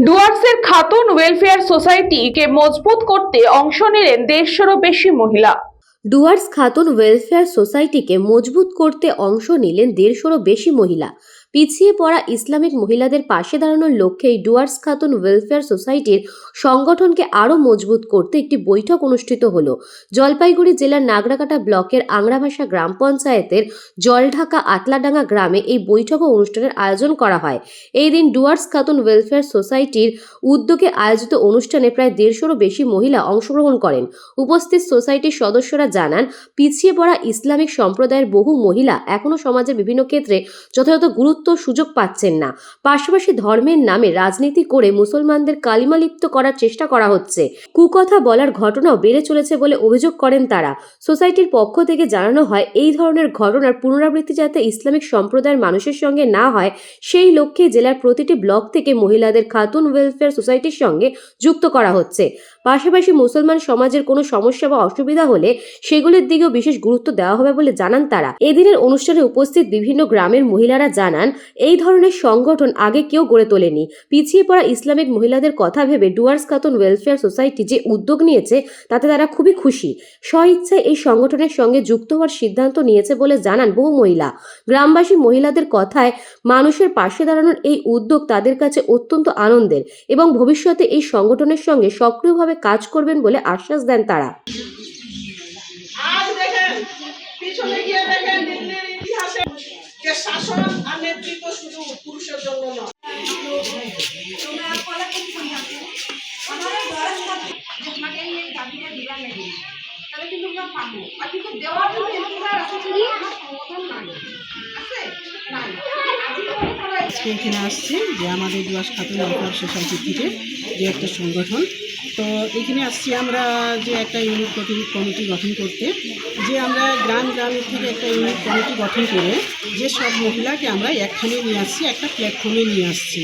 ডুয়ার্সের খাতুন ওয়েলফেয়ার সোসাইটিকে মজবুত করতে অংশ নিলেন 150-এরও বেশি মহিলা। ডুয়ার্স খাতুন ওয়েলফেয়ার সোসাইটিকে মজবুত করতে অংশ নিলেন 150-এরও বেশি মহিলা। পিছিয়ে পড়া ইসলামিক মহিলাদের পাশে দাঁড়ানোর লক্ষ্যেই ডুয়ার্স খাতুন ওয়েলফেয়ার সোসাইটির সংগঠনকে আরও মজবুত করতে একটি বৈঠক অনুষ্ঠিত হলো। জলপাইগুড়ি জেলার নাগরাকাটা ব্লকের আংরাভাষা গ্রাম পঞ্চায়েতের জলঢাকা আতলাডাঙ্গা গ্রামে এই বৈঠক ও অনুষ্ঠানের আয়োজন করা হয়। এই দিন ডুয়ার্স খাতুন ওয়েলফেয়ার সোসাইটির উদ্যোগে আয়োজিত অনুষ্ঠানে প্রায় 150-এরও বেশি মহিলা অংশগ্রহণ করেন। উপস্থিত সোসাইটির সদস্যরা জানান, পিছিয়ে পড়া ইসলামিক সম্প্রদায়ের বহু মহিলা এখনও সমাজের বিভিন্ন ক্ষেত্রে যথাযথ গুরুত্ব সুযোগ পাচ্ছেন না। পাশাপাশি ধর্মের নামে রাজনীতি করে মুসলমানদের কালিমালিপ্ত করার চেষ্টা করা হচ্ছে। কুকথা বলার ঘটনাও বেড়ে চলেছে বলে অভিযোগ করেন তারা। সোসাইটির পক্ষ থেকে জানানো হয়, এই ধরনের ঘটনার পুনরাবৃত্তি যাতে ইসলামিক সম্প্রদায়ের মানুষের সঙ্গে না হয় সেই লক্ষ্যে জেলার প্রতিটি ব্লক থেকে মহিলাদের খাতুন ওয়েলফেয়ার সোসাইটির সঙ্গে যুক্ত করা হচ্ছে। পাশাপাশি মুসলমান সমাজের কোনো সমস্যা বা অসুবিধা হলে সেগুলির দিকেও বিশেষ গুরুত্ব দেওয়া হবে বলে জানান তারা। এদিনের অনুষ্ঠানে উপস্থিত বিভিন্ন গ্রামের মহিলারা জানান, এই ধরনের সংগঠন আগে কেউ গড়ে তোলেনি। পিছিয়ে পড়া ইসলামিক মহিলাদের কথা ভেবে ডুয়ার্স খাতুন ওয়েলফেয়ার সোসাইটি যে উদ্যোগ নিয়েছে তাতে তারা খুবই খুশি। স্বইচ্ছায় এই সংগঠনের সঙ্গে যুক্ত হওয়ার সিদ্ধান্ত নিয়েছে বলে জানান বহু মহিলা। গ্রামবাসী মহিলাদের কথায় মানুষের পাশে দাঁড়ানোর এই উদ্যোগ তাদের কাছে অত্যন্ত আনন্দের এবং ভবিষ্যতে এই সংগঠনের সঙ্গে সক্রিয়ভাবে কাজ করবেন বলে আশ্বাস দেন তারা। আজ দেখেন, পিছনে গিয়ে দেখেন দিল্লির ইতিহাসে যে শাসন আর নেতৃত্ব শুধু পুরুষের জন্য নয়। এখানে আসছি যে আমাদের ডুয়ার্স খাতুন ওয়েলফেয়ার সোসাইটি থেকে যে একটা সংগঠন, তো এখানে আসছি আমরা যে একটা ইউনিট কমিটি গঠন করতে, যে আমরা গ্রামের থেকে একটা ইউনিট কমিটি গঠন করে যে সব মহিলাকে আমরা একখানে নিয়ে আসছি, একটা প্ল্যাটফর্মে নিয়ে আসছি।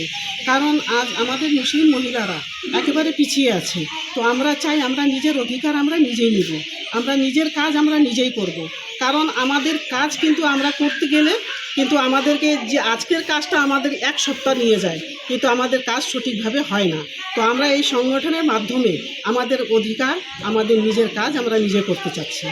কারণ আজ আমাদের মুসলিম মহিলারা একেবারে পিছিয়ে আছে। তো আমরা চাই আমরা নিজের অধিকার আমরা নিজেই নিব, আমরা নিজের কাজ আমরা নিজেই করব। কারণ আমাদের কাজ কিন্তু আমরা করতে গেলে কিন্তু আমাদেরকে যে আজকের কাজটা আমাদের এক সপ্তাহ নিয়ে যায়, কিন্তু আমাদের কাজ সঠিকভাবে হয় না। তো আমরা এই সংগঠনের মাধ্যমে আমাদের অধিকার, আমাদের নিজের কাজ আমরা নিজে করতে চাচ্ছি।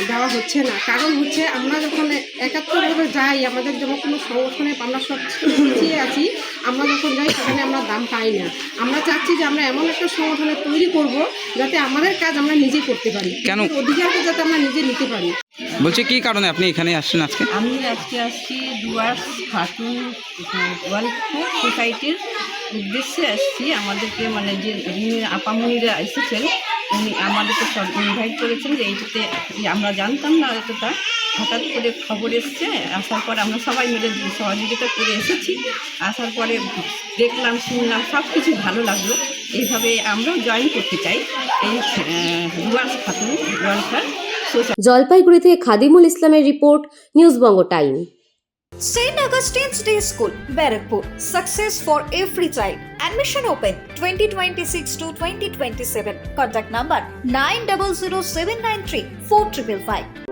দেওয়া হচ্ছে না, কারণ হচ্ছে আমরা যখন একাত্তরভাবে যাই, আমাদের যখন কোনো সংগঠনে আমরা সব পিছিয়ে আছি, আমরা যখন যাই সেখানে আমরা দাম পাই না। আমরা চাচ্ছি যে আমরা এমন একটা সংগঠনে তৈরি করব যাতে আমাদের কাজ আমরা নিজে করতে পারি, কেন অধিকারকে যাতে আমরা নিজে নিতে পারি। বলছি কি কারণে আপনি এখানে আসছেন আজকে? আমি আজকে আসছি ডুয়ার্স খাতুন ওয়েলফেয়ার সোসাইটির উদ্দেশ্যে আসছি। আমাদেরকে মানে যে আপামনিরা এসেছেন, উনি আমাদেরকে সব ইনভাইট করেছেন যে এইটাতে আমরা জানতাম না এতটা, হঠাৎ করে খবর এসছে। আসার পর আমরা সবাই মিলে সহযোগিতা করে এসেছি। আসার পরে দেখলাম, শুনলাম, সব কিছু ভালো লাগলো। এইভাবে আমরাও জয়েন করতে চাই এই ডুয়ার্স খাতুন ওয়েলফেয়ার সোসাইটি। জলপাইগুড়ি থেকে খাদিমুল ইসলামের report, news Banga time. St. Augustine's Day School, Barakpur. Success for every child. Admission open 2026 to 2027. Contact number 900793 4555.